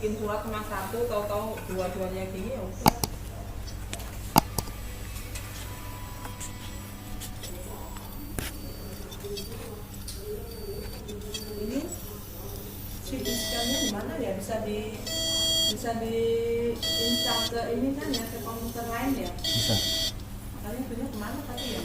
bikin surat cuma satu, tahu-tahu dua-duanya gini ya udah. Ini CT scan-nya gimana ya, bisa diinstal ke ini kan ya, ke komputer lain ya? Bisa. Makanya punya kemana tadi ya?